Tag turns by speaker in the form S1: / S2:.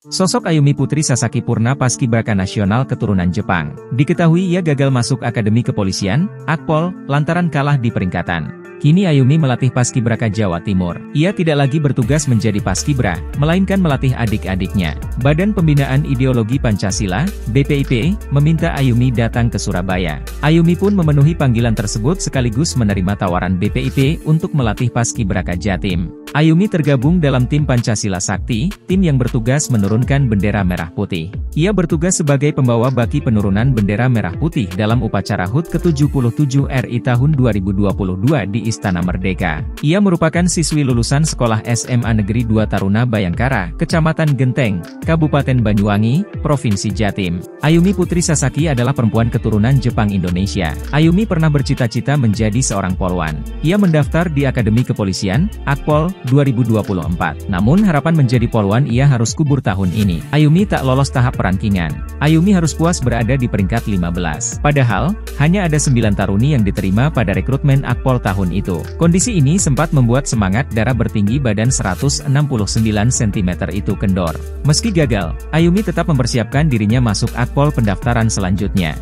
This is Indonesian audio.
S1: Sosok Ayumi Putri Sasaki Purna paskibraka nasional keturunan Jepang. Diketahui ia gagal masuk Akademi Kepolisian, Akpol, lantaran kalah di peringkatan. Kini Ayumi melatih paskibraka Jawa Timur. Ia tidak lagi bertugas menjadi paskibra, melainkan melatih adik-adiknya. Badan Pembinaan Ideologi Pancasila, BPIP, meminta Ayumi datang ke Surabaya. Ayumi pun memenuhi panggilan tersebut sekaligus menerima tawaran BPIP untuk melatih paskibraka Jatim. Ayumi tergabung dalam tim Pancasila Sakti, tim yang bertugas menurunkan bendera merah putih. Ia bertugas sebagai pembawa baki penurunan bendera merah putih dalam upacara HUT ke-77 RI tahun 2022 di Istana Merdeka. Ia merupakan siswi lulusan Sekolah SMA Negeri 2 Taruna Bayangkara, Kecamatan Genteng, Kabupaten Banyuwangi, Provinsi Jatim. Ayumi Putri Sasaki adalah perempuan keturunan Jepang Indonesia. Ayumi pernah bercita-cita menjadi seorang polwan. Ia mendaftar di Akademi Kepolisian, Akpol, 2024. Namun harapan menjadi polwan ia harus kubur tahun ini. Ayumi tak lolos tahap perankingan. Ayumi harus puas berada di peringkat 15. Padahal, hanya ada 9 taruni yang diterima pada rekrutmen Akpol tahun itu. Kondisi ini sempat membuat semangat Dara bertinggi badan 169 cm itu kendor. Meski gagal, Ayumi tetap mempersiapkan dirinya masuk Akpol pendaftaran selanjutnya.